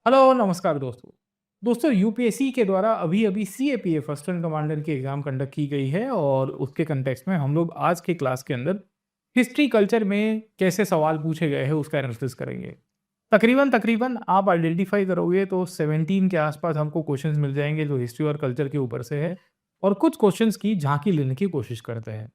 Hello, नमस्कार दोस्तों। दोस्तों यूपीएससी के द्वारा अभी-अभी सीएपीएफ असिस्टेंट कमांडर की एग्ज़ाम कंडक्ट की गई है और उसके कॉन्टेक्स्ट में हम लोग आज की क्लास के अंदर हिस्ट्री कल्चर में कैसे सवाल पूछे गए हैं उसका एनालिसिस करेंगे। तकरीबन आप आइडेंटिफ़ाई करोगे तो 17 के आस-पास हमको क्वेश्चंस मिल जाएँगे जो हिस्ट्री और कल्चर के ऊपर से है और कुछ क्वेश्चंस की झांकी लेने की कोशिश करते हैं।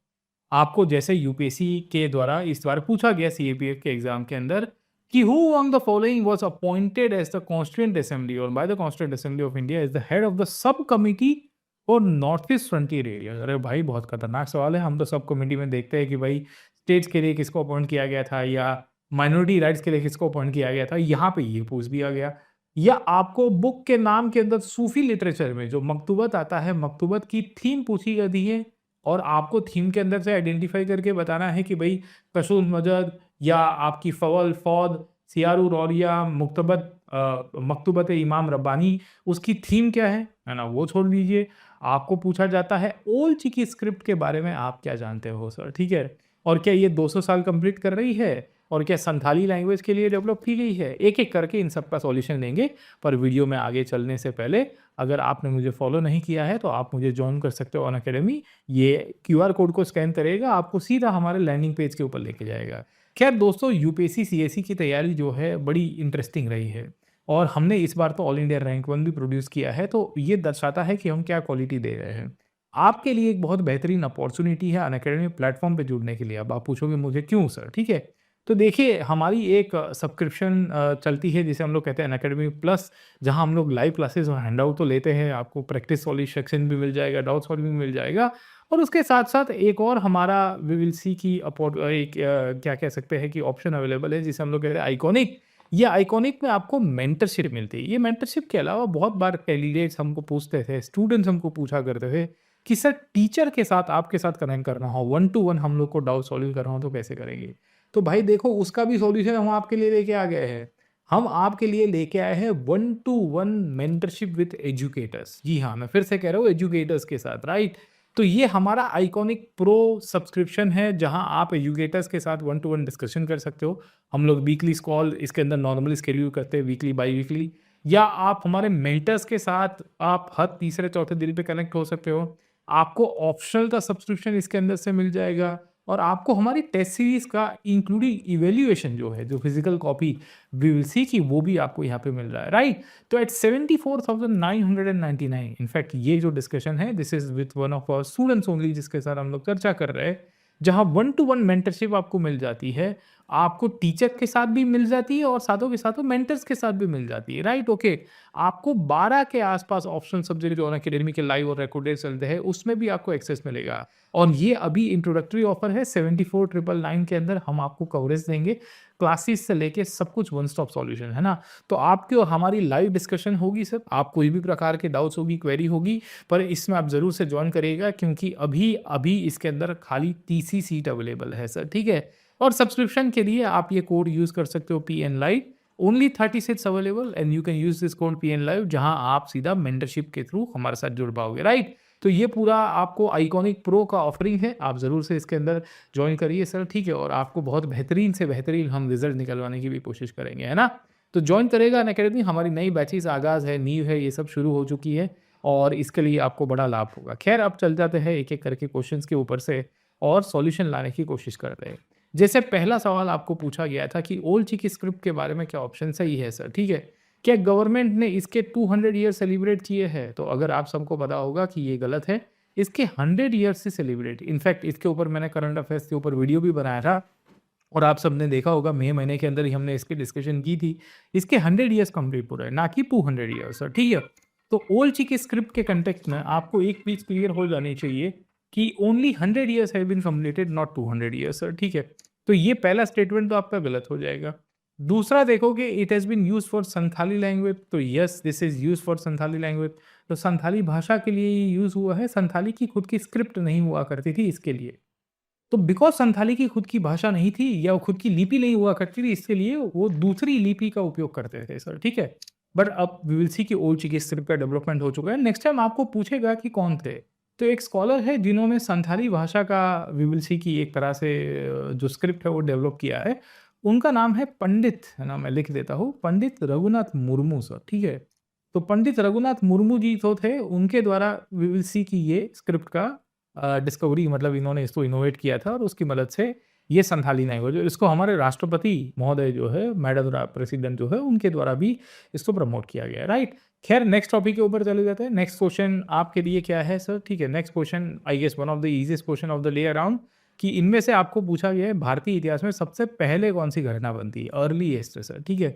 आपको जैसे यूपीएससी के द्वारा इस बार पूछा गया सीएपीएफ के एग्जाम के अंदर कि who among the following was appointed as the constituent assembly और by the constituent assembly of India as the head of the sub committee for north east frontier area. अरे भाई, बहुत खतरनाक सवाल है। हम तो सब कमिटी में देखते हैं कि भाई स्टेट्स के लिए किसको अपॉइंट किया गया था या माइनॉरिटी राइट्स के लिए किसको अपॉइंट किया गया था। यहाँ पे ये पूछ दिया गया। या आपको बुक के नाम के अंदर सूफी लिटरेचर में जो मकतूबत आता है, मकतूबत की थीम पूछी गई है और आपको थीम के अंदर से आइडेंटिफाई करके बताना है कि भाई कसूल मजद या आपकी फवल फौद सियारू रौरिया मकतूबत इमाम रब्बानी, उसकी थीम क्या है ना, वो छोड़ दीजिए। आपको पूछा जाता है ओल्ड चिकी स्क्रिप्ट के बारे में आप क्या जानते हो सर, ठीक है। और क्या ये 200 साल कंप्लीट कर रही है और क्या संथाली लैंग्वेज के लिए डेवलप की गई है। एक एक करके इन सब का सॉल्यूशन लेंगे। पर वीडियो में आगे चलने से पहले अगर आपने मुझे फॉलो नहीं किया है तो आप मुझे ज्वाइन कर सकते हो ऑन अकेडमी। ये क्यूआर कोड को स्कैन करेगा, आपको सीधा हमारे लैंडिंग पेज के ऊपर लेके जाएगा। खैर दोस्तों, यूपीएससी सीएससी की तैयारी जो है बड़ी इंटरेस्टिंग रही है और हमने इस बार तो ऑल इंडिया रैंक वन भी प्रोड्यूस किया है, तो ये दर्शाता है कि हम क्या क्वालिटी दे रहे हैं। आपके लिए एक बहुत बेहतरीन अपॉर्चुनिटी है अनअकैडमी प्लेटफॉर्म पे जुड़ने के लिए। अब आप पूछोगे मुझे क्यों सर, ठीक है। तो देखिए, हमारी एक सब्सक्रिप्शन चलती है जिसे हम लोग कहते हैं अनअकैडमी प्लस, जहाँ हम लोग लाइव क्लासेस और हैंडआउट तो लेते हैं। आपको प्रैक्टिस वाली सेक्शन भी मिल जाएगा, डाउट सॉल्विंग मिल जाएगा और उसके साथ-साथ एक और हमारा वी विल सी की क्या कह सकते हैं कि ऑप्शन अवेलेबल है जिसे हम लोग कहते हैं आइकॉनिक। ये आइकॉनिक में आपको मेंटरशिप मिलती है। ये मेंटरशिप के अलावा बहुत बार कैंडिडेट्स हमको पूछते थे, स्टूडेंट्स हमको पूछा करते थे कि सर टीचर के साथ आपके साथ कनेक्ट करना हो, वन टू वन हम लोग को डाउट सॉल्व करना हो तो कैसे करेंगे? तो भाई देखो, उसका भी सॉल्यूशन हम आपके लिए लेके आ गए हैं। हम आपके लिए लेके आए हैं one to one mentorship with educators. जी हाँ, मैं फिर से कह रहा हूँ एजुकेटर्स के साथ, राइट? तो ये हमारा आइकॉनिक प्रो सब्सक्रिप्शन है जहाँ आप एजुकेटर्स के साथ वन टू वन डिस्कशन कर सकते हो। हम लोग वीकली कॉल इसके अंदर नॉर्मली शेड्यूल करते हैं, वीकली बाई वीकली। या आप हमारे मेंटर्स के साथ आप हर तीसरे चौथे दिन पे कनेक्ट हो सकते हो। आपको ऑप्शनल का सब्सक्रिप्शन इसके अंदर से मिल जाएगा और आपको हमारी टेस्ट सीरीज़ का इंक्लूडिंग इवैल्यूएशन जो है, जो physical copy we will see की, वो भी आपको यहाँ पे मिल रहा है, राइट? तो एट 74,999 इनफैक्ट ये जो डिस्कशन है this is with one of our students only जिसके साथ हम लोग चर्चा कर रहे हैं, जहाँ वन टू वन मेंटरशिप आपको मिल जाती है। आपको टीचर के साथ भी मिल जाती है और साथों के साथ मेंटर्स के साथ भी मिल जाती है, राइट? ओके। आपको 12 के आसपास ऑप्शनल सब्जेक्ट जो अनअकैडमी के लाइव और रिकॉर्डेड चलते हैं उसमें भी आपको एक्सेस मिलेगा। और ये अभी इंट्रोडक्टरी ऑफर है। 74,999 के अंदर हम आपको कवरेज देंगे, क्लासेस से लेके सब कुछ वन स्टॉप सॉल्यूशन, है ना? तो आपकी और हमारी लाइव डिस्कशन होगी सर। आप कोई भी प्रकार के डाउट्स होगी, क्वेरी होगी, पर इसमें आप ज़रूर से जॉइन करिएगा क्योंकि अभी अभी इसके अंदर खाली 30 ही सीट अवेलेबल है सर, ठीक है? और सब्सक्रिप्शन के लिए आप ये कोड यूज़ कर सकते हो PN live. Only 30 seats available and you can use this code PN live, जहाँ आप सीधा मेंटरशिप के थ्रू हमारे साथ जुड़ पाओगे, राइट? तो ये पूरा आपको आइकॉनिक प्रो का ऑफरिंग है। आप ज़रूर से इसके अंदर जॉइन करिए सर, ठीक है? और आपको बहुत बेहतरीन से बेहतरीन हम रिज़ल्ट निकलवाने की भी कोशिश करेंगे, है ना? तो जॉइन करेगा अनअकैडमी। हमारी नई बैचेज़ आगाज़ है, नींव है, ये सब शुरू हो चुकी है और इसके लिए आपको बड़ा लाभ होगा। ख़ैर, अब चल जाते हैं एक-एक करके क्वेश्चंस के ऊपर से और सॉल्यूशन लाने की कोशिश करते हैं। जैसे पहला सवाल आपको पूछा गया था कि ओल्ड चिकी स्क्रिप्ट के बारे में क्या ऑप्शन सही है सर, ठीक है? क्या गवर्नमेंट ने इसके 200 ईयर सेलिब्रेट किए हैं? तो अगर आप सबको पता होगा कि ये गलत है। इसके 100 ईयर्स से सेलिब्रेट, इनफैक्ट इसके ऊपर मैंने करंट अफेयर्स के ऊपर वीडियो भी बनाया था और आप सबने देखा होगा मई महीने के अंदर ही हमने इसकी डिस्कशन की थी। इसके 100 ईयर्स कंप्लीट हो रहे हैं, ना कि 200 ईयर्स सर, ठीक है? तो ओल्ड चिकी स्क्रिप्ट के कंटेक्स्ट में आपको एक चीज़ क्लियर हो जानी चाहिए कि only 100 years have been completed, not 200 years sir, ठीक है? तो ये पहला स्टेटमेंट तो आपका गलत हो जाएगा। दूसरा देखोगे it has been used for Santhali language, तो yes this is used for Santhali language. तो संथाली भाषा के लिए ये यूज़ हुआ है, संथाली की खुद की स्क्रिप्ट नहीं हुआ करती थी इसके लिए। तो बिकॉज़ संथाली की खुद की भाषा नहीं थी या वो खुद की लिपि नहीं हुआ करती थी, इसके लिए वो दूसरी लिपि का उपयोग करते थे सर, ठीक है? बट अब वी विल सी कि ओल्ड चिकी स्क्रिप्ट का डेवलपमेंट हो चुका है। नेक्स्ट टाइम आपको पूछेगा कि कौन थे? तो एक स्कॉलर है जिन्होंने संथाली भाषा का वी विल सी कि एक तरह से जो स्क्रिप्ट है वो डेवलप किया है। उनका नाम है पंडित, है ना, मैं लिख देता हूँ, पंडित रघुनाथ मुर्मू सर, ठीक है। तो पंडित रघुनाथ मुर्मू जी तो थे, उनके द्वारा वी विल सी कि ये स्क्रिप्ट का डिस्कवरी, मतलब इन्होंने इसको इनोवेट किया था और उसकी मदद से ये संथाली लैंग्वेज, इसको हमारे राष्ट्रपति महोदय जो है, मैडम प्रेसिडेंट जो है, उनके द्वारा भी इसको प्रमोट किया गया है, राइट। खैर नेक्स्ट टॉपिक के ऊपर चले जाते हैं। नेक्स्ट क्वेश्चन आपके लिए क्या है सर? ठीक है, next question I guess one of the easiest question of the day around, कि इनमें से आपको पूछा गया है भारतीय इतिहास में सबसे पहले कौन सी घटना बनती है, अर्लीएस्ट सर, ठीक है।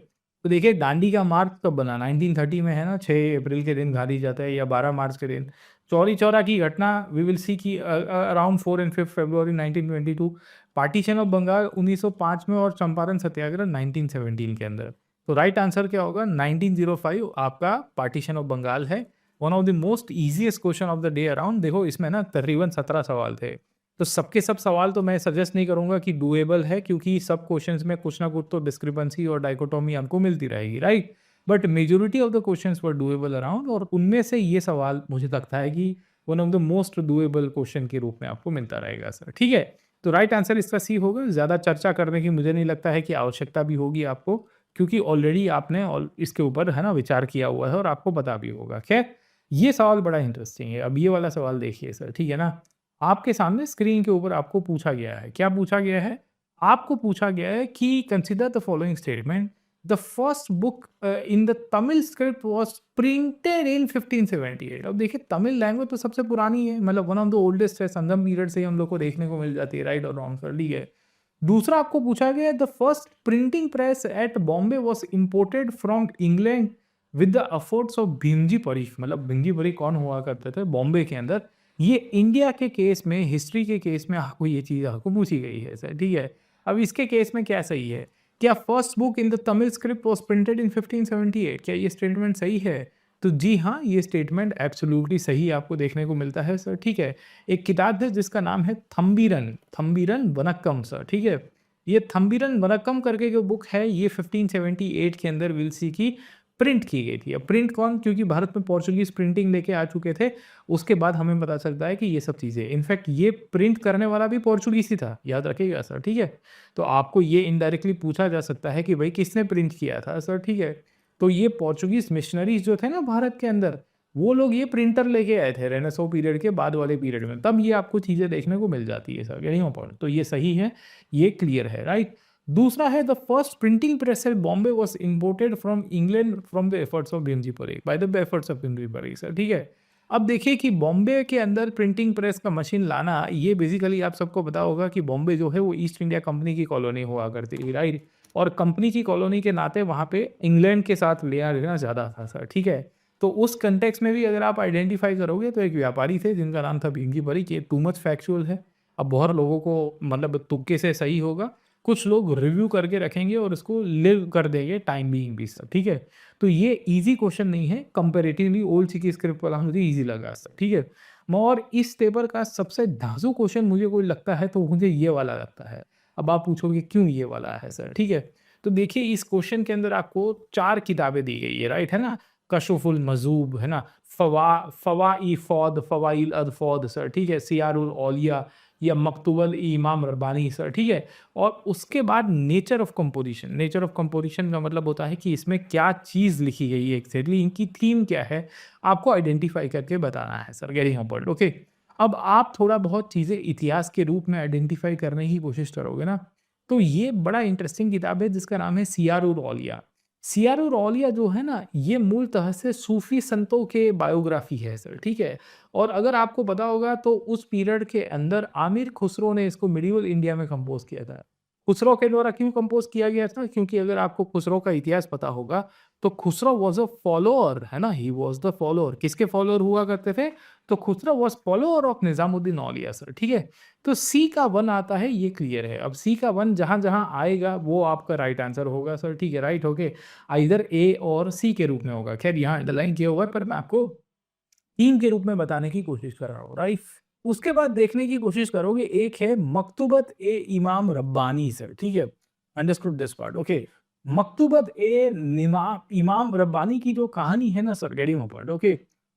तो देखिए दांडी का मार्च कब बना, 1930 में, है ना, 6 अप्रैल के दिन गाड़ी जाता है, या 12 मार्च के दिन। चौरी चौरा की घटना वी विल सी की around 4 and 5 February 1922। Partition of Bengal 1905 में, और चंपारण सत्याग्रह 1917 के अंदर। तो राइट आंसर क्या होगा? 1905 आपका पार्टीशन ऑफ बंगाल है। One of the most easiest question of the day around. देखो इसमें ना तकरीबन 17 सवाल थे, तो सबके सब सवाल तो मैं सजेस्ट नहीं करूंगा कि डूएबल है, क्योंकि सब क्वेश्चंस में कुछ ना कुछ तो डिस्क्रिपेंसी और डाइकोटोमी हमको मिलती रहेगी, right. But majority of the questions were doable around, और उनमें से ये सवाल मुझे लगता है कि one of the most doable question के रूप में आपको मिलता रहेगा सर, ठीक है। तो राइट आंसर इसका सी होगा। ज़्यादा चर्चा करने की मुझे नहीं लगता है कि आवश्यकता भी होगी आपको, क्योंकि ऑलरेडी आपने इसके ऊपर, है ना, विचार किया हुआ है और आपको पता भी होगा। खैर ये सवाल बड़ा इंटरेस्टिंग है। अब ये वाला सवाल देखिए सर, ठीक है ना। आपके सामने स्क्रीन के ऊपर आपको पूछा गया है, क्या पूछा गया है? आपको पूछा गया है कि consider the following statement, the first book in the Tamil script was printed in 1578। अब देखिए तमिल लैंग्वेज तो सबसे पुरानी है, मतलब वन ऑफ द ओल्डेस्ट है, संगम पीरियड से ही हम लोग को देखने को मिल जाती है, राइट और रॉन्ग सर, ठीक है। दूसरा आपको पूछा गया है the first printing press at Bombay was imported from England with the efforts of Bhimji Parikh. मतलब भीमजी परीख कौन हुआ करते थे बॉम्बे के अंदर? ये इंडिया के केस में, हिस्ट्री के केस में आपको ये चीज़ आपको पूछी गई है सर, ठीक है। अब इसके केस में क्या सही है? क्या first book in the Tamil script was printed in 1578? क्या ये स्टेटमेंट सही है? तो जी हाँ, ये स्टेटमेंट एब्सोल्युटली सही आपको देखने को मिलता है सर, ठीक है। एक किताब है जिसका नाम है थम्बीरन, थम्बीरन वनक्कम सर, ठीक है। ये थम्बीरन वनक्कम करके जो बुक है, ये 1578 के अंदर विल सी की प्रिंट की गई थी। अब प्रिंट कौन? क्योंकि भारत में पोर्चुगीज प्रिंटिंग लेके आ चुके थे, उसके बाद हमें पता चलता है कि ये सब चीज़ें, इनफैक्ट ये प्रिंट करने वाला भी पोर्चुगीज ही था, याद रखिएगा सर, ठीक है। तो आपको ये इनडायरेक्टली पूछा जा सकता है कि भाई किसने प्रिंट किया था सर, ठीक है। तो ये पोर्चुगीज मिशनरीज जो थे ना भारत के अंदर, वो लोग ये प्रिंटर लेके आए थे रेनेसो पीरियड के बाद वाले पीरियड में, तब ये आपको चीज़ें देखने को मिल जाती है सर, यही पॉइंट। तो ये सही है, ये क्लियर है, राइट। दूसरा है the first printing press at Bombay was imported from England from the efforts of Bhimji Parekh, by the efforts of Bhimji Parekh sir, ठीक है। अब देखिए कि बॉम्बे के अंदर प्रिंटिंग प्रेस का मशीन लाना, ये बेसिकली आप सबको पता होगा कि बॉम्बे जो है वो ईस्ट इंडिया कंपनी की कॉलोनी हुआ करती थी, राइट। और कंपनी की कॉलोनी के नाते वहाँ पे इंग्लैंड के साथ लेना देना ज़्यादा था सर, ठीक है। तो उस कंटेक्स में भी अगर आप आइडेंटिफाई करोगे तो एक व्यापारी थे जिनका नाम था भीमजी परेख। ये टू मच फैक्चुअल है, अब बहुत लोगों को मतलब तुक्के से सही होगा, कुछ लोग रिव्यू करके रखेंगे और इसको लिव कर देंगे टाइम बीइंग भी सब, ठीक है। तो ये इजी क्वेश्चन नहीं है, कंपैरेटिवली ओल्ड सी की स्क्रिप्ट वाला मुझे इजी लगा सर, ठीक है। और इस पेपर का सबसे धांसू क्वेश्चन मुझे कोई लगता है तो मुझे ये वाला लगता है। अब आप पूछोगे क्यों ये वाला है सर, ठीक है। तो देखिए इस क्वेश्चन के अंदर आपको 4 किताबें दी गई है, राइट, है ना। कशफुल मजूब, है ना, फवाई फौद फवाइल अदफौद सर, ठीक है, सियारुल औलिया या मकतूबल इमाम रब्बानी सर, ठीक है। और उसके बाद nature of composition, nature of composition का मतलब होता है कि इसमें क्या चीज़ लिखी गई है एक्जैक्टली, इनकी थीम क्या है, आपको आइडेंटिफाई करके बताना है sir, getting a point, okay. अब आप थोड़ा बहुत चीज़ें इतिहास के रूप में आइडेंटिफाई करने की कोशिश करोगे ना, तो ये बड़ा इंटरेस्टिंग किताब है जिसका नाम है सियारुल औलिया। सियारुल औलिया जो है ना, ये मूलतः से सूफी संतों के बायोग्राफी है सर, ठीक है। और अगर आपको पता होगा तो उस पीरियड के अंदर आमिर खुसरो ने इसको मिडीवल इंडिया में कंपोज किया था। खुसरो के द्वारा क्यों कंपोज किया गया था? क्योंकि अगर आपको खुसरो का इतिहास पता होगा तो खुसरो वाज अ फॉलोअर, है ना, ही वाज द फॉलोअर। किसके फॉलोअर हुआ करते थे? तो Khusro was follower of Nizamuddin Auliya sir, ठीक है। तो सी का 1 आता है, ये क्लियर है। अब सी का 1 जहां-जहां आएगा वो आपका राइट आंसर होगा सर, ठीक है, राइट, ओके। आइदर ए और सी के रूप में होगा। खैर यहाँ अंडरलाइन किया हुआ है पर मैं आपको टीम के रूप में बताने की कोशिश कर रहा हूँ, राइट। उसके बाद देखने की कोशिश करोगे, एक है मकतूबत ए इमाम रब्बानी सर, ठीक है। Understood this part, okay. Maktubat e Imam Rabbani की जो कहानी है ना सर, गेटिंग पॉइंट, ओके,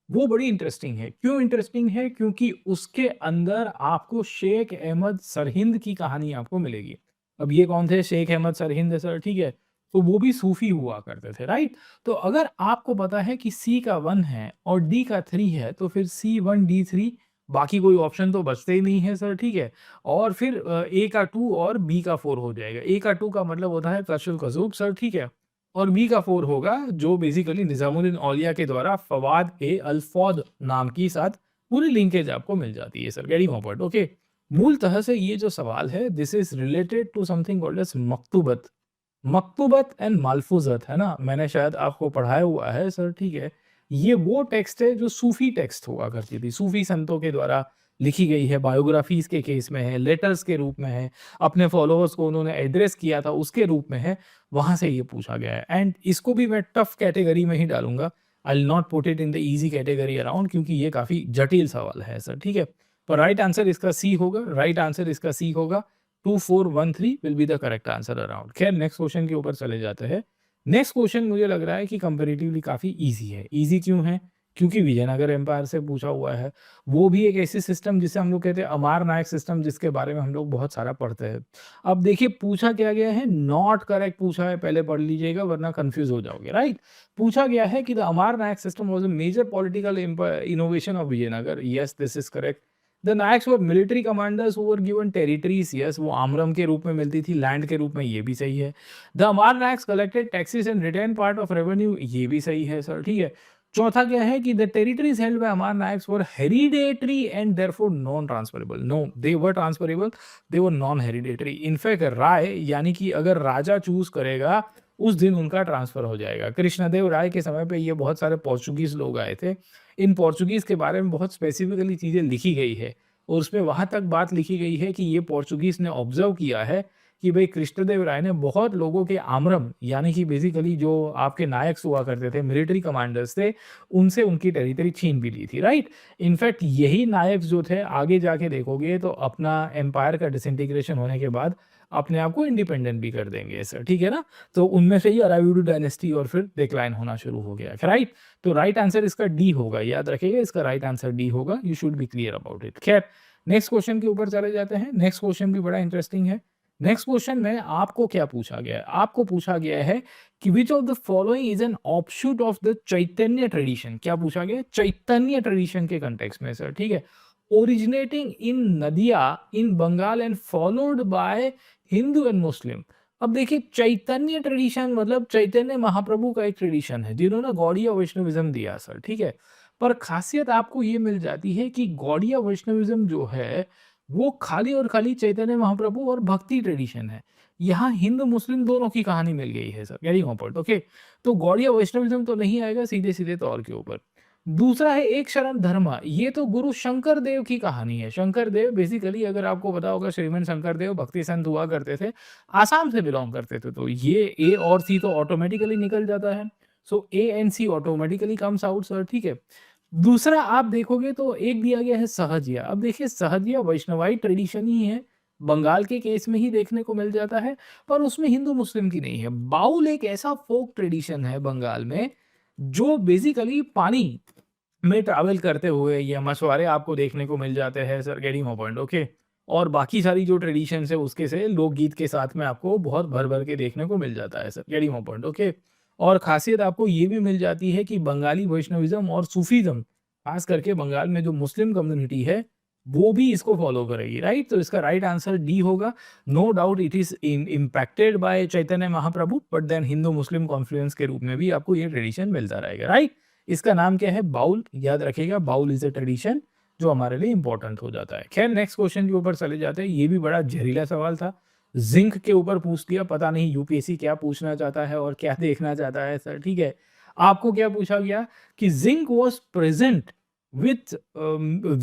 वो बड़ी इंटरेस्टिंग है। क्यों इंटरेस्टिंग है? क्योंकि उसके अंदर आपको शेख अहमद सरहिंद की कहानी आपको मिलेगी। अब ये कौन थे? शेख अहमद सरहिंद सर, ठीक है? तो वो भी सूफ़ी हुआ करते थे, राइट? तो अगर आपको पता है कि सी का 1 है और डी का 3 है, तो फिर सी 1 डी 3 बाकी कोई ऑप्शन तो बचते ही नहीं है सर, ठीक है? और फिर ए का 2 और बी का 4 हो जाएगा। ए का 2 का मतलब होता है कशुल कज़ूक सर, ठीक है? और बी का 4 होगा जो बेसिकली निज़ामुद्दीन औलिया के द्वारा फ़वाद ए अल-फ़ौद नाम की साथ पूरी लिंकेज आपको मिल जाती है sir, getting my point, okay? मूलतः से ये जो सवाल है this is related to something called as मकतूबत। मकतूबत एंड मालफूज़त, है ना? मैंने शायद आपको पढ़ाया हुआ है सर, ठीक है? ये वो टेक्स्ट है जो सूफ़ी टेक्स्ट हुआ करती थी, सूफ़ी संतों के द्वारा लिखी गई है, बायोग्राफ़ीज़ के केस में है, लेटर्स के रूप में है, अपने फ़ॉलोअर्स को उन्होंने एड्रेस किया था उसके रूप में है, वहाँ से ये पूछा गया है एंड इसको भी मैं टफ़ कैटेगरी में ही डालूँगा। I will not put it in the easy category around क्योंकि ये काफ़ी जटिल सवाल है सर, ठीक है? तो राइट आंसर इसका सी होगा, राइट आंसर इसका सी होगा। 2413 will be the correct answer around. खैर नेक्स्ट क्वेश्चन के ऊपर चले जाते हैं। नेक्स्ट क्वेश्चन मुझे लग रहा है कि कंपैरेटिवली काफ़ी ईज़ी है। ईज़ी क्यों है? क्योंकि विजयनगर एम्पायर से पूछा हुआ है। वो भी एक ऐसी सिस्टम जिसे हम लोग कहते हैं अमार नायक सिस्टम जिसके बारे में हम लोग बहुत सारा पढ़ते हैं। अब देखिए पूछा क्या गया है? नॉट करेक्ट पूछा है, पहले पढ़ लीजिएगा वरना कन्फ्यूज़ हो जाओगे, राइट? पूछा गया है कि the amara nayaka system was a major political innovation of Vijayanagara. Yes, this is correct. The nayaks were military commanders who were given territories. Yes, वो आमरम के रूप में मिलती थी, लैंड के रूप में, ये भी सही है। The amara nayaks collected taxes and retained part of revenue, ये भी सही है सर, ठीक है। चौथा क्या है कि the territories held by amara nayaks were hereditary and therefore non transferable. No, they were transferable, they were non hereditary. In fact राय यानी कि अगर राजा चूज करेगा उस दिन उनका ट्रांसफर हो जाएगा। कृष्णदेव राय के समय पे ये बहुत सारे पोर्चुगीज लोग आए थे। इन पोर्चुगीज़ के बारे में बहुत स्पेसिफिकली चीज़ें लिखी गई है और उसमें वहाँ तक बात लिखी गई है कि ये पोर्चुगीज़ ने ऑब्ज़र्व किया है कि भई कृष्णदेव राय ने बहुत लोगों के आमरम यानी कि बेसिकली जो आपके नायक्स हुआ करते थे, मिलिट्री कमांडर्स थे, उनसे उनकी टेरिटरी छीन भी ली थी, राइट? इनफैक्ट यही नायक्स जो थे आगे जाके देखोगे तो अपना एम्पायर का डिसइंटीग्रेशन होने के बाद अपने आप को इंडिपेंडेंट भी कर देंगे सर, ठीक है ना? तो उनमें से ही अराविडू डायनेस्टी और फिर डिक्लाइन होना शुरू हो गया, राइट? तो राइट आंसर इसका डी होगा, याद रखिएगा इसका राइट आंसर डी होगा। You should be clear about it. खैर नेक्स्ट क्वेश्चन के ऊपर चले जाते हैं। नेक्स्ट क्वेश्चन भी बड़ा इंटरेस्टिंग है। नेक्स्ट क्वेश्चन में आपको क्या पूछा गया है? आपको पूछा गया है कि which of the following is an offshoot of the Chaitanya tradition. क्या पूछा गया है? चैतन्य ट्रेडिशन के कंटेक्स्ट में सर, ठीक है। Originating in Nadia in Bengal and followed by Hindu and Muslim. अब देखिए चैतन्य ट्रेडिशन मतलब चैतन्य महाप्रभु का एक ट्रेडिशन है जिन्होंने गौड़ीय वैष्णविज्म दिया सर, ठीक है। पर खासियत आपको ये मिल जाती है कि गौड़ीय वैष्णविज्म जो है वो खाली और खाली चैतन्य महाप्रभु और भक्ति ट्रेडिशन है। यहाँ हिंदू मुस्लिम दोनों की कहानी मिल गई है सर, वेरी पॉइंट, ओके। तो गौड़ीय वैष्णविज्म तो नहीं आएगा सीधे सीधे तौर के ऊपर। दूसरा है एक शरण धर्म, ये तो गुरु शंकर देव की कहानी है। शंकर देव बेसिकली अगर आपको पता होगा श्रीमन शंकर देव भक्ति संत हुआ करते थे, आसाम से बिलोंग करते थे, तो ये ए और सी तो ऑटोमेटिकली निकल जाता है। So A and C automatically comes out sir, ठीक है। दूसरा आप देखोगे तो एक दिया गया है सहजिया। अब देखिए सहजिया वैष्णवाई ट्रेडिशन ही है, बंगाल के केस में ही देखने को मिल जाता है, पर उसमें हिंदू मुस्लिम की नहीं है। बाउल एक ऐसा फोक ट्रेडिशन है बंगाल में जो बेसिकली पानी में ट्रैवल करते हुए ये मछुआरे आपको देखने को मिल जाते हैं sir, getting my point, okay. और बाकी सारी जो ट्रेडिशंस है उसके से लोकगीत के साथ में आपको बहुत भर-भर के देखने को मिल जाता है sir, getting my point, okay. और खासियत आपको ये भी मिल जाती है कि बंगाली वैष्णविज़्म और सूफीज़्म, खास करके बंगाल में जो मुस्लिम कम्युनिटी है, वो भी इसको फॉलो करेगी, राइट? तो इसका राइट आंसर डी होगा। No doubt it is impacted by Chaitanya Mahaprabhu, but then Hindu Muslim confluence के रूप में भी आपको ये ट्रेडिशन मिलता रहेगा, राइट? इसका नाम क्या है? बाउल। याद रखिएगा बाउल इज अ ट्रेडिशन जो हमारे लिए इंपॉर्टेंट हो जाता है। खैर नेक्स्ट क्वेश्चन के ऊपर चले जाते हैं। ये भी बड़ा जहरीला सवाल था, जिंक के ऊपर पूछ दिया। पता नहीं यूपीएससी क्या पूछना चाहता है और क्या देखना चाहता है सर, ठीक है। आपको क्या पूछा गया कि zinc was present with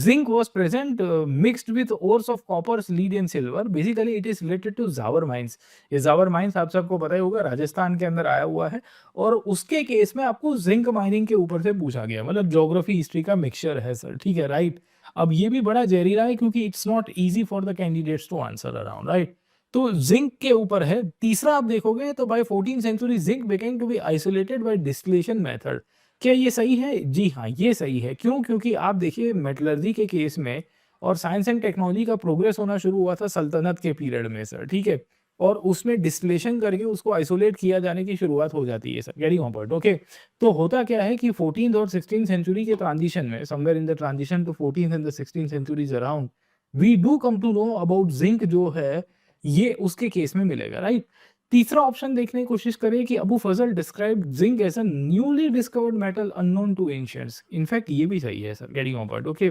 zinc was present mixed with ores of copper, lead and silver. Basically it is related to Zawar mines. ये जावर माइंस आप सबको पता ही होगा, राजस्थान के अंदर आया हुआ है और उसके केस में आपको जिंक माइनिंग के ऊपर से पूछा गया, मतलब ज्योग्राफी हिस्ट्री का मिक्सचर है सर, ठीक है, राइट। अब ये भी बड़ा जहरीला है क्योंकि it's not easy for the candidates to answer around, right. तो जिंक के ऊपर है। तीसरा आप देखोगे तो by 14th century zinc became to be isolated by distillation method. क्या ये सही है? जी हाँ, ये सही है। क्यों? क्योंकि आप देखिए मेटलर्जी के केस में और साइंस एंड टेक्नोलॉजी का प्रोग्रेस होना शुरू हुआ था सल्तनत के पीरियड में सर, ठीक है। और उसमें डिस्टिलेशन करके उसको आइसोलेट किया जाने की शुरुआत हो जाती है sir, getting my point, okay. तो होता क्या है कि 14th और 16th सेंचुरी के ट्रांजिशन में, somewhere in the transition to 14th and the 16th centuries around, we do come to know about zinc जो है, ये उसके केस में मिलेगा, राइट। तीसरा ऑप्शन देखने की कोशिश करें कि Abu Fazl describe zinc as a newly discovered metal unknown to ancients. In fact ये भी सही है sir, getting on point, okay.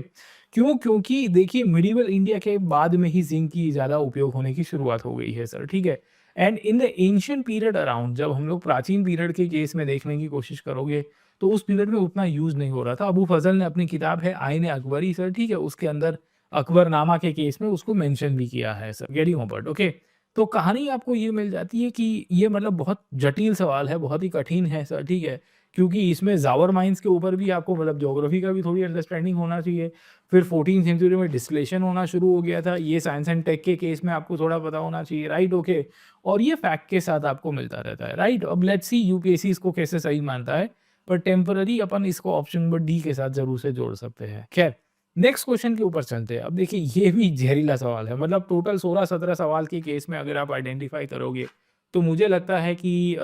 क्यों? क्योंकि देखिए मिडिवल इंडिया के बाद में ही जिंक की ज़्यादा उपयोग होने की शुरुआत हो गई है सर, ठीक है। And in the ancient period around, जब हम लोग प्राचीन पीरियड के केस में देखने की कोशिश करोगे, तो उस पीरियड में उतना यूज़ नहीं हो रहा था। अबू फजल ने अपनी किताब है आईन अकबरी सर, ठीक है, उसके अंदर अकबरनामा के केस में उसको मेंशन भी किया है sir, getting on point, okay. तो कहानी आपको ये मिल जाती है कि ये मतलब बहुत जटिल सवाल है, बहुत ही कठिन है सर, ठीक है। क्योंकि इसमें ज़ावर माइंस के ऊपर भी आपको मतलब ज्योग्राफी का भी थोड़ी अंडरस्टैंडिंग होना चाहिए। फिर 14th सेंचुरी में डिस्टिलेशन होना शुरू हो गया था, ये साइंस एंड टेक के केस में आपको थोड़ा पता होना चाहिए, राइट, ओके। और ये फैक्ट के साथ आपको मिलता रहता है, राइट। अब लेट्स सी यूपीएससी इसको कैसे सही मानता है, पर टेम्पररी अपन इसको ऑप्शन नंबर डी के साथ ज़रूर से जोड़ सकते हैं। खैर, नेक्स्ट क्वेश्चन के ऊपर चलते हैं। अब देखिए ये भी जहरीला सवाल है, मतलब टोटल 16-17 सवाल के केस में अगर आप आइडेंटिफाई करोगे, तो मुझे लगता है कि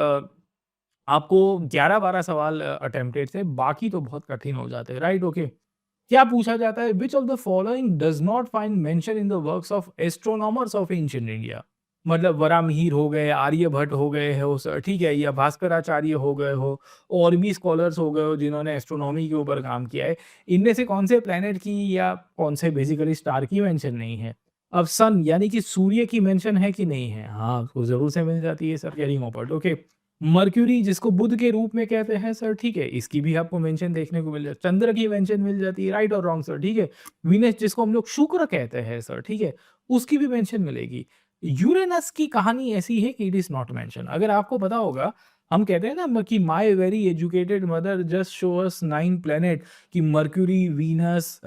आपको 11-12 सवाल अटेम्प्टेड थे, बाकी तो बहुत कठिन हो जाते हैं, राइट, ओके। क्या पूछा जाता है? विच of the following does not find mention in the works of astronomers of ancient India. मतलब वराहमिहिर हो गए, आर्यभट्ट हो गए हो सर, ठीक है, या भास्कराचार्य हो गए हो, और भी स्कॉलर्स हो गए हो जिन्होंने एस्ट्रोनॉमी के ऊपर काम किया है। इनमें से कौन से प्लैनेट की या कौन से बेसिकली स्टार की मेंशन नहीं है? अब सन यानी कि सूर्य की मेंशन है कि नहीं है? हाँ, उसको ज़रूर से मिल जाती है sir, getting offered, okay. Mercury जिसको बुध के रूप में कहते हैं सर, ठीक है, इसकी भी आपको मेंशन देखने को मिल जाती है। चंद्र की मेंशन मिल जाती है, राइट और रॉन्ग सर, ठीक है। वीनस जिसको हम लोग शुक्र कहते हैं सर, ठीक है, उसकी भी मेंशन मिलेगी। यूरेनस की कहानी ऐसी है कि इट इज़ नॉट मेंशन। अगर आपको पता होगा, हम कहते हैं ना कि my very educated mother just show us 9 planet, कि मर्क्यूरी, वीनस,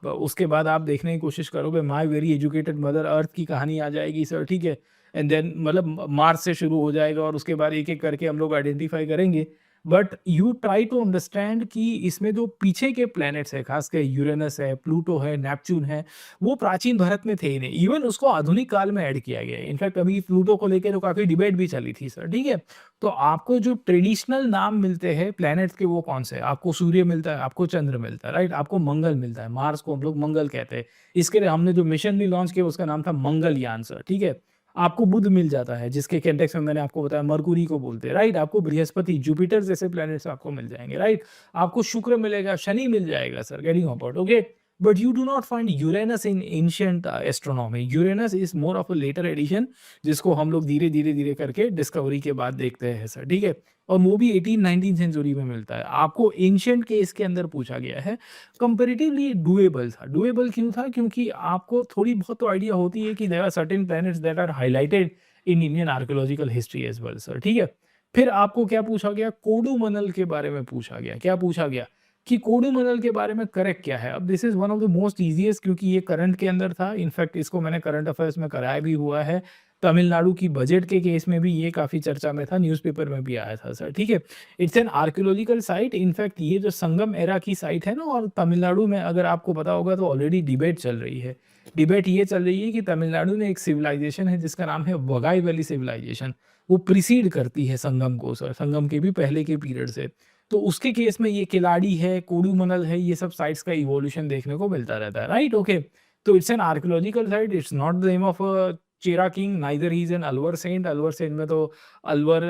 उसके बाद आप देखने की कोशिश करोगे my very educated mother earth की कहानी आ जाएगी सर, ठीक है। एंड देन मतलब मार्स से शुरू हो जाएगा और उसके बाद एक-एक करके हम लोग आइडेंटिफ़ाई करेंगे। But you try to understand कि इसमें जो पीछे के प्लैनेट्स हैं, ख़ासकर यूरेनस है, प्लूटो है, नेपच्यून है, वो प्राचीन भारत में थे ही नहीं। इवन उसको आधुनिक काल में ऐड किया गया है। इनफैक्ट अभी प्लूटो को लेके तो काफ़ी डिबेट भी चली थी सर, ठीक है। तो आपको जो ट्रेडिशनल नाम मिलते हैं प्लैनेट्स के, वो कौन से हैं? आपको सूर्य मिलता है, आपको चंद्र मिलता है, राइट? आपको मंगल मिलता है, मार्स को हम लोग मंगल कहते हैं। इसके लिए हमने जो मिशन भी लॉन्च किया उसका नाम था मंगलयान सर, ठीक है। आपको बुध मिल जाता है, जिसके कॉन्टेक्स्ट में मैंने आपको बताया मरकुरी को बोलते हैं, राइट? आपको बृहस्पति, जुपिटर जैसे प्लैनेट्स आपको मिल जाएँगे, राइट? आपको शुक्र मिलेगा, शनि मिल जाएगा sir, getting about, okay? But you do not find Uranus in ancient astronomy. Uranus is more of a later addition, जिसको हम लोग धीरे-धीरे करके डिस्कवरी के बाद देखते हैं सर, ठीक है? और वो भी 18-19 सेंचुरी में मिलता है। आपको एंशिएंट के इसके अंदर पूछा गया है, कंपैरेटिवली डूएबल था। डूएबल क्यों था? क्योंकि आपको थोड़ी बहुत तो आइडिया होती है कि there are certain planets that are highlighted in Indian archaeological history as well sir, ठीक है? फिर आपको क्या पूछा गया? कोडुमनल के बारे में पूछा गया। क्या पूछा गया? कि कोडुमनल के बारे में करेक्ट क्या है? अब this is one of the most easiest, क्योंकि ये करंट के अंदर था। इनफैक्ट इसको मैंने करंट अफेयर्स में कराया भी हुआ है। तमिलनाडु की बजट के केस में भी ये काफ़ी चर्चा में था, न्यूज़पेपर में भी आया था सर, ठीक है? It's an archaeological site. In fact ये जो संगम एरा की साइट है ना, और तमिलनाडु में अगर आपको पता होगा तो ऑलरेडी डिबेट चल रही है। डिबेट ये चल रही है कि तमिलनाडु में एक सिविलाइज़ेशन है जिसका नाम है वगाई वैली सिविलाइज़ेशन। वो प्रीसीड करती है संगम को सर, संगम के भी पहले के पीरियड से। तो उसके केस में ये किलाड़ी है, कोडुमनल है, ये सब साइट्स का इवोल्यूशन देखने को मिलता रहता है, राइट? ओके। तो it's an archaeological site, it's not the name of a Chera king, neither he is an Alvar saint. Alvar saint में तो अलवर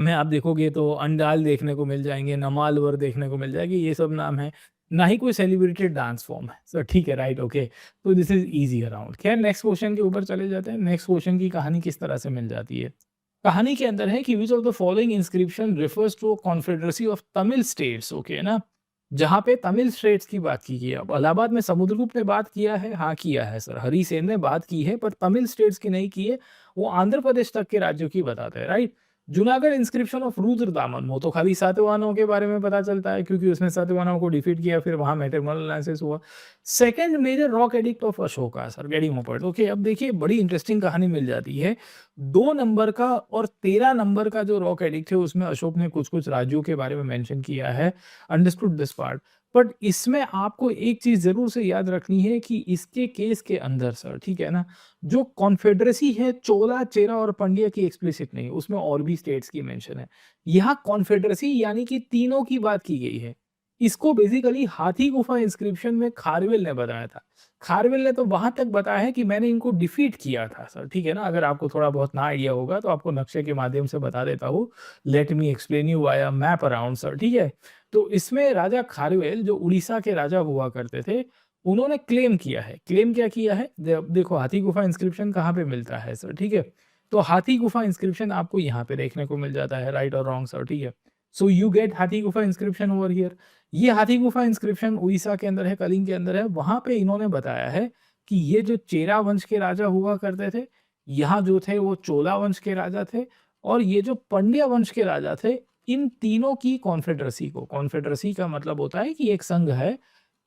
में आप देखोगे तो अंडाल देखने को मिल जाएँगे, नमालवर देखने को मिल जाएगी, ये सब नाम है। ना ही कोई सेलिब्रेटेड डांस फॉर्म है। सो ठीक है, राइट, ओके। तो दिस इज़ ईज़ी अराउंड। खैर नेक्स्ट क्वेश्चन के ऊपर चले जाते हैं। नेक्स्ट क्वेश्चन की कहानी किस तरह से मिल जाती है? कहानी के अंदर है कि which of the following inscription refers to a confederacy of Tamil states, okay ना? जहाँ पे तमिल स्टेट्स की बात की गई है। अब इलाहाबाद में समुद्रगुप्त ने बात किया है, हाँ किया है सर। हरिसेन ने बात की है, पर तमिल स्टेट्स की नहीं की है। वो आंध्र प्रदेश तक के राज्यों की बताते हैं, right? Junagadh inscription of Rudradaman, वो तो खाली सातवाहनों के बारे में पता चलता है, क्योंकि उसने सातवाहनों को डिफीट किया, फिर वहाँ मेटरमल एनालिसिस हुआ। Second major rock edict of Ashoka sir, getting my point, okay. अब देखिए बड़ी इंटरेस्टिंग कहानी मिल जाती है। 2 नंबर का और 13 नंबर का जो रॉक एडिक्ट है, उसमें अशोक ने कुछ-कुछ राज्यों के बारे में मेंशन किया है। Understood this part. बट इसमें आपको एक चीज़ ज़रूर से याद रखनी है कि इसके केस के अंदर सर, ठीक है ना? जो कॉन्फेडरेसी है चोला, चेरा और पांड्या की एक्सप्लिसिट नहीं है, उसमें और भी स्टेट्स की मेंशन है। यहाँ कॉन्फेडरेसी यानी कि तीनों की बात की गई है। इसको बेसिकली हाथी गुफा इंस्क्रिप्शन में खारवेल ने बताया था। खारवेल ने तो वहाँ तक बताया है कि मैंने इनको डिफीट किया था सर, ठीक है ना? अगर आपको थोड़ा बहुत ना आइडिया होगा तो आपको नक्शे के माध्यम से बता देता हूँ। Let me explain you via map around sir, ठीक है? तो इसमें राजा खारवेल जो उड़ीसा के राजा हुआ करते थे, उन्होंने क्लेम किया है। क्लेम क्या किया है? देखो हाथी गुफा इंस्क्रिप्शन कहाँ पे मिलता है सर, ठीक है? तो हाथी गुफा इंस्क्रिप्शन आपको यहाँ पे देखने को मिल जाता है, राइट और रॉन्ग सर, ठीक है? सो यू गेट हाथी गुफा इंस्क्रिप्शन ओवर हियर। ये हाथी गुफा इंस्क्रिप्शन उड़ीसा के अंदर है, कलिंग के अंदर है। वहाँ पे इन्होंने बताया है कि ये जो चेरा वंश के राजा हुआ करते थे, यहाँ जो थे वो चोला वंश के राजा थे और ये जो पांड्या वंश के राजा थे, इन तीनों की कॉन्फेडरेसी को, कॉन्फेडरेसी का मतलब होता है कि एक संघ है,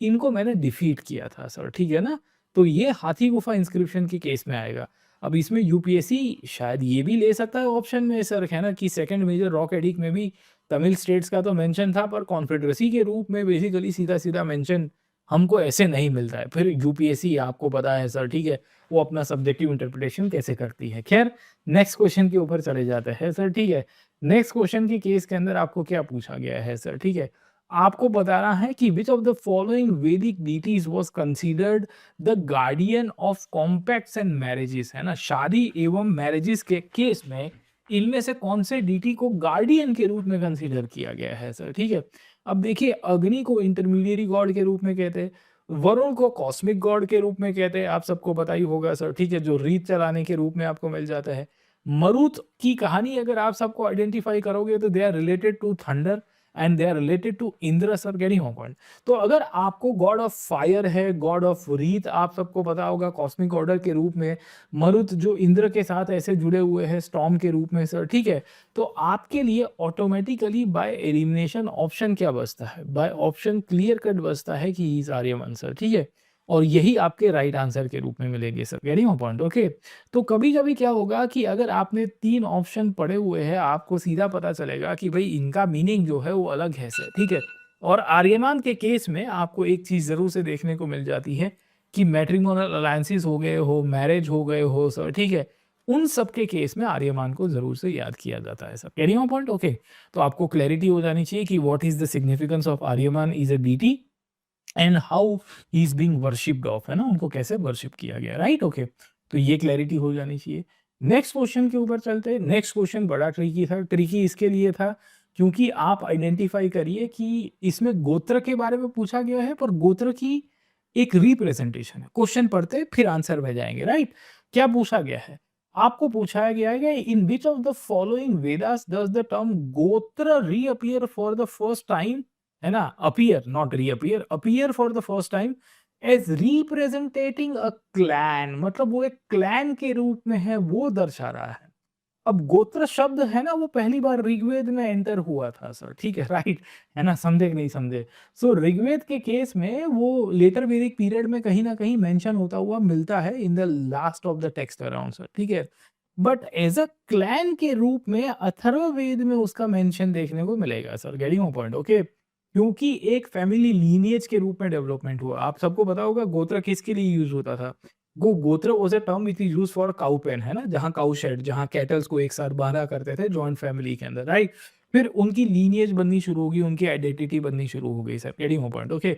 इनको मैंने डिफीट किया था सर, ठीक है ना? तो ये हाथी गुफा इंस्क्रिप्शन के केस में आएगा। अब इसमें यूपीएससी शायद ये भी ले सकता है ऑप्शन में सर, है ना? कि सेकंड मेजर रॉक एडिक्ट में भी तमिल स्टेट्स का तो मेंशन था, पर कॉन्फेडरेसी के रूप में बेसिकली सीधा-सीधा मेंशन हमको ऐसे नहीं मिलता है। फिर यूपीएससी आपको पता है सर, ठीक है? वो अपना सब्जेक्टिव इंटरप्रिटेशन कैसे करती है। ख़ैर नेक्स्ट क्वेश्चन के ऊपर चले जाते हैं सर, ठीक है? नेक्स्ट क्वेश्चन के केस के अंदर आपको क्या पूछा गया है सर, ठीक है? आपको बताना है कि व्हिच ऑफ द फॉलोइंग वैदिक deities was considered the guardian of compacts and marriages, है ना? शादी एवं मैरिजेस के केस में इनमें से कौन से डीटी को गार्डियन के रूप में कंसीडर किया गया है सर, ठीक है? अब देखिए अग्नि को इंटरमीडिएरी गॉड के रूप में कहते हैं, वरुण को कॉस्मिक गॉड के रूप में कहते हैं, आप सबको पता ही होगा सर, ठीक है? जो रीत चलाने के रूप में आपको मिल जाता है। मरुत की कहानी अगर आप सबको आइडेंटिफाई करोगे तो they are related to thunder and they are related to Indra sir, getting my point? तो अगर आपको गॉड ऑफ फायर है, गॉड ऑफ रीत आप सबको पता होगा कॉस्मिक ऑर्डर के रूप में, मरुत जो इंद्र के साथ ऐसे जुड़े हुए हैं स्टॉर्म के रूप में सर, ठीक है? तो आपके लिए ऑटोमेटिकली बाय एलिमिनेशन ऑप्शन क्या बचता है? बाय ऑप्शन क्लियर कट बचता है कि ही इज आर्यमन सर, ठीक है? और यही आपके राइट आंसर के रूप में मिलेंगे sir, getting my point? Okay. तो कभी-कभी क्या होगा कि अगर आपने 3 ऑप्शन पढ़े हुए हैं, आपको सीधा पता चलेगा कि भई इनका मीनिंग जो है वो अलग है सर, ठीक है? और आर्यमान के केस में आपको एक चीज़ ज़रूर से देखने को मिल जाती है कि मैट्रिमोनियल अलायंसेस हो गए हो, मैरिज हो गए हो सर, ठीक है? उन सब के केस में आर्यमान को ज़रूर से याद किया जाता है sir, getting my point? Okay. तो आपको क्लैरिटी हो जानी चाहिए कि what is the significance of Aryaman is a deity and how he is being worshipped of, है ना? उनको कैसे वर्शिप किया गया, राइट? ओके। तो ये क्लैरिटी हो जानी चाहिए। नेक्स्ट क्वेश्चन के ऊपर चलते हैं। नेक्स्ट क्वेश्चन बड़ा ट्रिकी था। ट्रिकी इसके लिए था क्योंकि आप आइडेंटिफाई करिए कि इसमें गोत्र के बारे में पूछा गया है, पर गोत्र की एक रिप्रेजेंटेशन है। क्वेश्चन पढ़ते फिर आंसर में जाएंगे, राइट? क्या पूछा गया है? आपको पूछा गया है कि in which of the following Vedas does the term gotra reappear for the first time, है ना? Appear not reappear, appear for the first time as representing a clan, मतलब वो एक क्लैन के रूप में है, वो दर्शा रहा है। अब गोत्र शब्द है ना, वो पहली बार ऋग्वेद में एंटर हुआ था सर, ठीक है? राइट, है ना? समझे कि नहीं समझे? सो ऋग्वेद के केस में वो लेटर वैदिक पीरियड में कहीं ना कहीं मेंशन होता हुआ मिलता है in the last of the text around sir, ठीक है? बट एज अ क्लैन के रूप में अथर्ववेद में उसका मेंशन देखने को मिलेगा sir, getting my point? Okay. क्योंकि एक फैमिली लीनिएज के रूप में डेवलपमेंट हुआ। आप सबको पता होगा गोत्र किसके लिए यूज होता था? Gotra was a term which is used for cow pen, है ना? जहाँ काऊ शेड, जहाँ कैटल्स को एक साथ बांधा करते थे जॉइंट फैमिली के अंदर, राइट? फिर उनकी लीनिएज बननी शुरू होगी, उनकी आइडेंटिटी बननी शुरू हो गई sir, getting my point? Okay.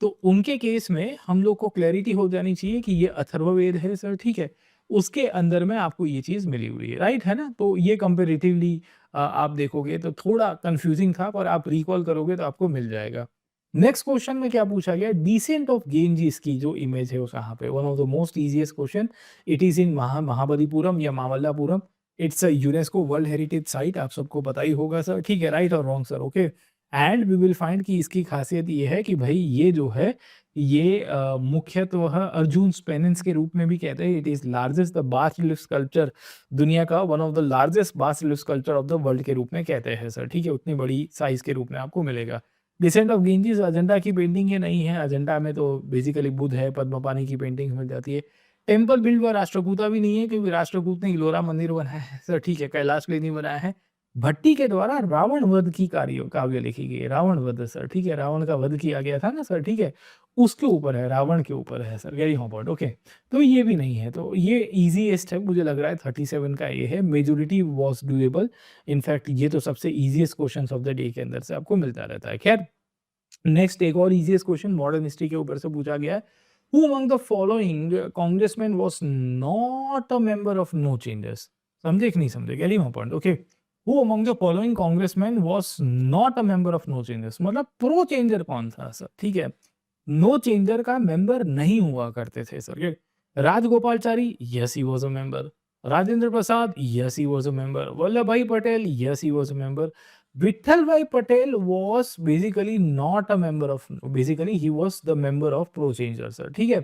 तो उनके केस में हम लोग को क्लैरिटी हो जानी चाहिए कि ये अथर्ववेद है सर, ठीक है? उसके अंदर में आपको ये चीज़ मिली हुई है, राइट, है ना? तो ये कंपैरेटिवली आप देखोगे तो थोड़ा कंफ्यूजिंग था, पर आप रिकॉल करोगे तो आपको मिल जाएगा। नेक्स्ट क्वेश्चन में क्या पूछा गया? डिसेंट ऑफ गेंजीस की जो इमेज है वो कहाँ पे? One of the most easiest question. It is in Mahabalipuram या Mamallapuram. It's a UNESCO world heritage site, आप सबको पता ही होगा सर, ठीक है? राइट और wrong sir? Okay. And we will find कि इसकी खासियत ये है कि भाई ये जो है ये मुख्यतः अर्जुन पेनिन्स के रूप में भी कहते हैं। इट इज़ लार्जेस्ट द बास रिलीफ स्कल्पचर, दुनिया का वन ऑफ द लार्जेस्ट बास relief sculpture of the world के रूप में कहते हैं सर, ठीक है? उतनी बड़ी साइज़ के रूप में आपको मिलेगा। डिसेंट ऑफ गेंजीस अजंता की पेंटिंग ये नहीं है। अजंता में तो बेसिकली बुद्ध है, पद्मपाणि की पेंटिंग मिल जाती है। टेम्पल बिल्ड बाय राष्ट्रकूटा भी नहीं है, क्योंकि राष्ट्रकूट ने इलोरा मंदिर बनाया है सर, ठीक है? कैलाश भी नहीं बनाया है। भट्टी के द्वारा रावण वध की काव्य लिखी गई है। रावण वध सर, ठीक है? रावण का वध किया गया था ना सर, ठीक है? उसके ऊपर है, रावण के ऊपर है सर, वेरी इंपॉर्टेंट, ओके। तो ये भी नहीं है, तो ये ईज़ीएस्ट है, मुझे लग रहा है 37 का ये है, मेजॉरिटी वाज़ डूएबल। इनफैक्ट ये तो सबसे easiest questions of the day के अंदर से आपको मिलता रहता है। खैर, नेक्स्ट एक और ईज़ीएस्ट क्वेश्चन मॉडर्न हिस्ट्री के ऊपर से पूछा गया है। Who among the following congressman was not a member of no changers? समझे कि नहीं समझे? Very important, okay. Who among the following congressman was not a member of no changers? मतलब प्रो चेंजर कौन था सर? ठीक है। नो चेंजर का मेंबर नहीं हुआ करते थे sir. Rajagopalachari, yes he was a member. Rajendra Prasad, yes he was a member. Vallabh Bhai Patel, yes he was a member. Vittal Bhai Patel was basically not a member of, basically he was the member of Pro Changer sir, ठीक है?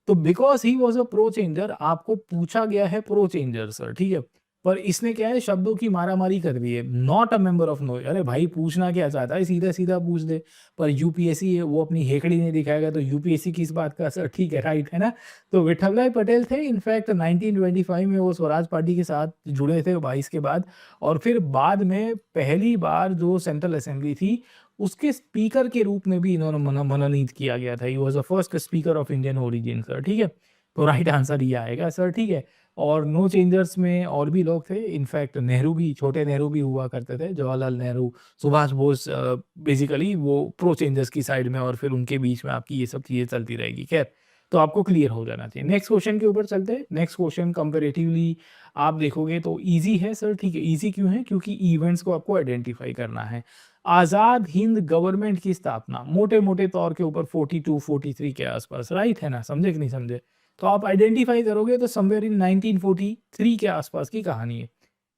तो because he was a pro changer आपको पूछा गया है pro changer sir, ठीक है? पर इसने क्या है शब्दों की मारामारी कर दी है, not a member of no, अरे भाई पूछना क्या चाहता है सीधा-सीधा पूछ दे। पर यूपीएससी है वो अपनी हेकड़ी नहीं दिखाएगा तो यूपीएससी किस बात का सर, ठीक है, राइट है ना? तो विठल भाई पटेल थे इनफैक्ट 1925 में वो स्वराज पार्टी के साथ जुड़े थे 22 के बाद। और फिर बाद में पहली बार जो सेंट्रल असेंबली थी, उसके स्पीकर के रूप में भी इन्होंने मनोनीत किया गया था। He was the first speaker of Indian origin sir, ठीक है? तो राइट आंसर ये आएगा सर, ठीक है? और नो चेंजर्स में और भी लोग थे, इनफैक्ट नेहरू भी, छोटे नेहरू भी हुआ करते थे, जवाहरलाल नेहरू, सुभाष बोस बेसिकली वो प्रो चेंजर्स की साइड में और फिर उनके बीच में आपकी ये सब चीज़ें चलती रहेगी। खैर, तो आपको क्लियर हो जाना चाहिए। नेक्स्ट क्वेश्चन के ऊपर चलते हैं। नेक्स्ट क्वेश्चन कंपैरेटिवली आप देखोगे तो ईज़ी है सर, ठीक है? ईज़ी क्यों है? क्योंकि इवेंट्स को आपको आइडेंटिफ़ाई करना है। आज़ाद हिंद गवर्नमेंट की स्थापना मोटे-मोटे तौर के ऊपर 42-43 के आसपास, राइट है ना? समझे कि नहीं समझे? तो आप आइडेंटिफ़ाई करोगे तो समवेयर इन 1943 के आसपास की कहानी है।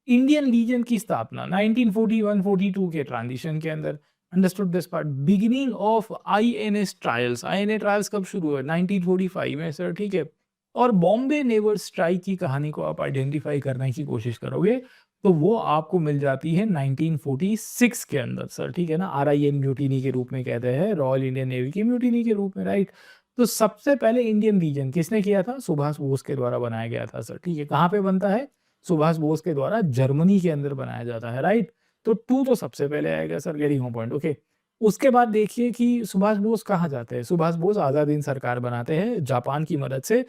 इंडियन लीजन की स्थापना 1941-42 के ट्रांजिशन के अंदर। Understood this part. Beginning of INS trials, INA trials कब शुरू हुए? 1945 में सर, ठीक है? और बॉम्बे नेवल स्ट्राइक की कहानी को आप आइडेंटिफाई करने की कोशिश करोगे तो वो आपको मिल जाती है 1946 के अंदर सर, ठीक है ना? आरआईएन म्यूटिनी के रूप में कहते हैं, रॉयल इंडियन नेवी की म्यूटिनी के रूप में, राइट? तो सबसे पहले इंडियन लीजन किसने किया था? सुभाष बोस के द्वारा बनाया गया था सर, ठीक है? कहाँ पे बनता है? सुभाष बोस के द्वारा जर्मनी के अंदर बनाया जाता है, राइट? तो 2 तो सबसे पहले आएगा sir, very home point, okay. उसके बाद देखिए कि सुभाष बोस कहाँ जाते हैं? सुभाष बोस आज़ाद हिंद सरकार बनाते हैं जापान की मदद से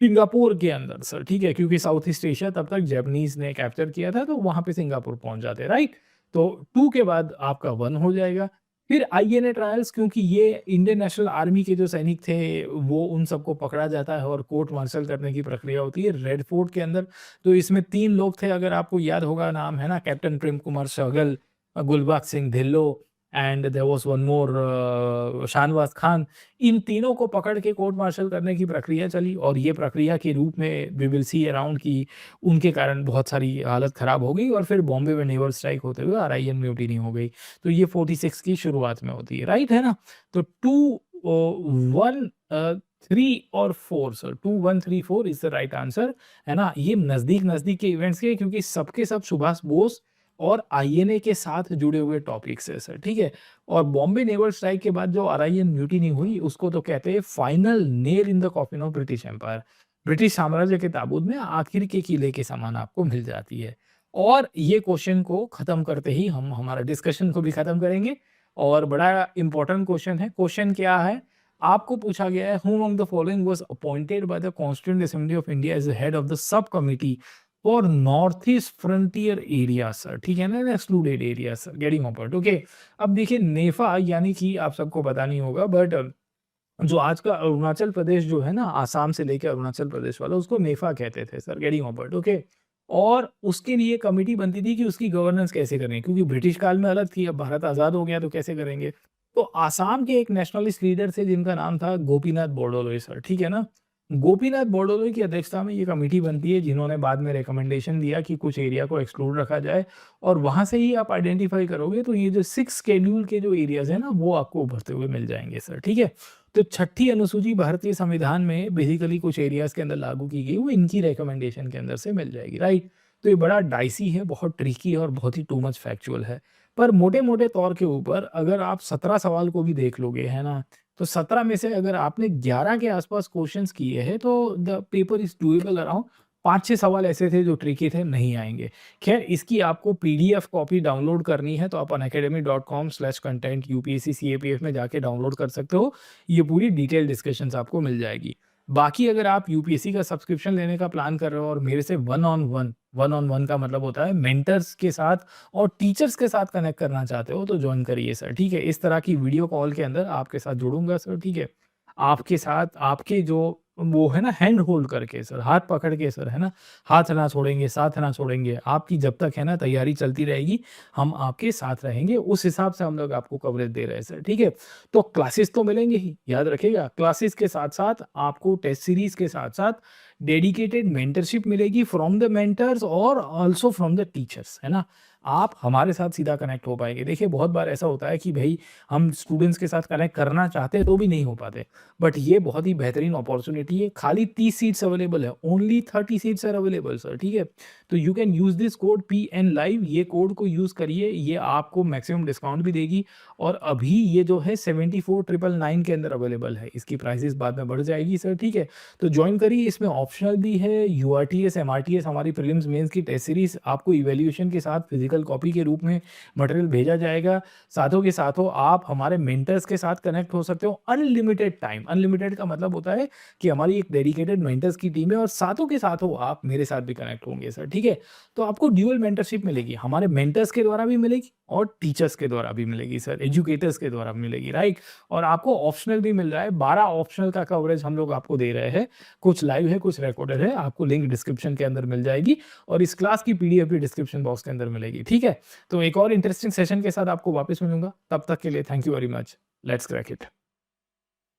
सिंगापुर के अंदर सर, ठीक है? क्योंकि साउथ ईस्ट एशिया तब तक जापानीज़ ने कैप्चर किया था, तो वहाँ पे सिंगापुर पहुँच जाते हैं, राइट? तो 2 के बाद आपका 1 हो जाएगा। फिर आईएनए ट्रायल्स, क्योंकि ये इंडियन नेशनल आर्मी के जो सैनिक थे, वो उन सबको पकड़ा जाता है और कोर्ट मार्शल करने की प्रक्रिया होती है रेड फोर्ट के अंदर। तो इसमें 3 लोग थे, अगर आपको याद होगा नाम, है ना? Captain Prem Kumar Sahgal, Gurbaksh Singh Dhillon and there was one more Shahnawaz Khan. इन तीनों को पकड़ के कोर्ट मार्शल करने की प्रक्रिया चली और ये प्रक्रिया के रूप में वी विल सी अराउंड कि उनके कारण बहुत सारी हालत ख़राब हो गई और फिर बॉम्बे में नेवल स्ट्राइक होते हुए आरआईएन म्यूटिनी हो गई। तो ये 46 की शुरुआत में होती है, राइट है ना? तो 2 1 3 और 4 sir, 2 1 3 4 is the right answer, है ना? ये नज़दीक-नज़दीक के इवेंट्स के, क्योंकि सबके सब सुभाष बोस और आईएनए के साथ जुड़े हुए टॉपिक्स है सर, ठीक है? और बॉम्बे नेवल स्ट्राइक के बाद जो आरआईएन म्यूटिनी हुई, उसको तो कहते हैं final nail in the coffin of British empire. British साम्राज्य के ताबूत में आखिर के किले के समान आपको मिल जाती है। और ये क्वेश्चन को खत्म करते ही हम हमारा डिस्कशन को भी खत्म करेंगे और बड़ा इंपॉर्टेंट क्वेश्चन है। क्वेश्चन क्या है? आपको पूछा गया है, who among the following was appointed by the constituent assembly of India as the head of the sub committee for north east frontier area sir, ठीक है ना? Excluded area sir, getting my point, okay. अब देखिए नेफा, यानी कि आप सबको पता नहीं होगा, बट जो आज का अरुणाचल प्रदेश जो है ना, आसाम से लेके अरुणाचल प्रदेश वाला, उसको नेफा कहते थे sir, getting my point, okay. और उसके लिए कमिटी बनती थी कि उसकी गवर्नेंस कैसे करें, क्योंकि ब्रिटिश काल में अलग थी, अब भारत आज़ाद हो गया तो कैसे करेंगे। तो आसाम के एक नेशनलिस्ट लीडर थे जिनका नाम था गोपीनाथ बोरडोलोई सर, ठीक है ना? गोपीनाथ बोरडोलोई की अध्यक्षता में ये कमेटी बनती है, जिन्होंने बाद में रिकमेंडेशन दिया कि कुछ एरिया को एक्सक्लूड रखा जाए और वहाँ से ही आप आइडेंटिफ़ाई करोगे तो ये जो 6 शेड्यूल के जो एरियाज़ हैं ना, वो आपको उभरते हुए मिल जाएँगे सर, ठीक है? तो छठी अनुसूची भारतीय संविधान में बेसिकली कुछ एरियाज़ के अंदर लागू की गई, वो इनकी रिकमेंडेशन के अंदर से मिल जाएगी, राइट? तो ये बड़ा डाइसी है, बहुत ट्रिकी है और बहुत ही टू मच फैक्चुअल है। पर मोटे-मोटे तौर के ऊपर अगर आप 17 सवाल को भी देख लोगे, है ना? तो 17 में से अगर आपने 11 के आसपास क्वेश्चंस किए हैं तो the paper is doable around 5-6 सवाल ऐसे थे जो ट्रिकी थे, नहीं आएँगे। ख़ैर इसकी आपको पीडीएफ कॉपी डाउनलोड करनी है तो आप अनअकैडमी.com/कंटेंट यूपीएससी सीएपीएफ में जाके डाउनलोड कर सकते हो। ये पूरी डिटेल डिस्कशंस आपको मिल जाएगी। बाकी अगर आप यूपीएससी का सब्सक्रिप्शन लेने का प्लान कर रहे हो और मेरे से वन ऑन वन का मतलब होता है मेंटर्स के साथ और टीचर्स के साथ कनेक्ट करना चाहते हो तो जॉइन करिए सर, ठीक है? इस तरह की वीडियो कॉल के अंदर आपके साथ जुड़ूँगा सर, ठीक है? आपके साथ आपके जो वो है ना हैंड होल्ड करके सर, हाथ पकड़ के सर, है ना? हाथ ना छोड़ेंगे, साथ ना छोड़ेंगे। आपकी जब तक है ना तैयारी चलती रहेगी, हम आपके साथ रहेंगे। उस हिसाब से हम लोग आपको कवरेज दे रहे हैं सर, ठीक है? तो क्लासेस तो मिलेंगे ही, याद रखिएगा। क्लासेस के साथ-साथ आपको टेस्ट सीरीज़ के साथ-साथ डेडिकेटेड मेंटरशिप मिलेगी फ्रॉम द मेंटर्स और आल्सो फ्रॉम द टीचर्स, है ना? आप हमारे साथ सीधा कनेक्ट हो पाएँगे। देखिए बहुत बार ऐसा होता है कि भई हम स्टूडेंट्स के साथ कनेक्ट करना चाहते हैं तो भी नहीं हो पाते। बट ये बहुत ही बेहतरीन अपॉर्च्युनिटी है। खाली 30 सीट्स अवेलेबल है। Only 30 seats are available sir, ठीक है? तो you can use this code PN live, ये कोड को यूज़ करिए। ये आपको मैक्सिमम डिस्काउंट भी देगी और अभी ये जो है 74,999 के अंदर अवेलेबल है। इसकी प्राइसेज़ बाद में बढ़ जाएगी सर, ठीक है? तो जॉइन करिए। इसमें ऑप्शनल भी है यूआरटीएस, एमआरटीएस हमारी प्रीलिम्स मेंस की टेस्ट सीरीज़ आपको इवैल्यूएशन के साथ फिजिकल कॉपी के रूप में मटेरियल भेजा जाएगा। साथों के साथों आप हमारे मेंटर्स के साथ कनेक्ट हो सकते हो अनलिमिटेड टाइम। अनलिमिटेड का मतलब होता है कि हमारी एक डेडिकेटेड मेंटर्स की टीम है और साथों के साथों आप मेरे साथ भी कनेक्ट होंगे सर, ठीक है? तो आपको ड्यूअल मेंटरशिप मिलेगी। हमारे मेंटर्स के द्वारा भी मिलेगी और टीचर्स के द्वारा भी मिलेगी सर, एजुकेटर्स के द्वारा भी मिलेगी, राइट? और आपको ऑप्शनल भी मिल रहा है। 12 ऑप्शनल का कवरेज हम लोग आपको दे रहे हैं। कुछ लाइव है, कुछ रिकॉर्डेड है। आपको लिंक डिस्क्रिप्शन के अंदर मिल जाएगी और इस क्लास की पीडीएफ भी डिस्क्रिप्शन बॉक्स के अंदर मिलेगी, ठीक है? तो एक और इंटरेस्टिंग सेशन के साथ आपको वापस मिलूँगा। तब तक के लिए thank you very much. Let's crack it.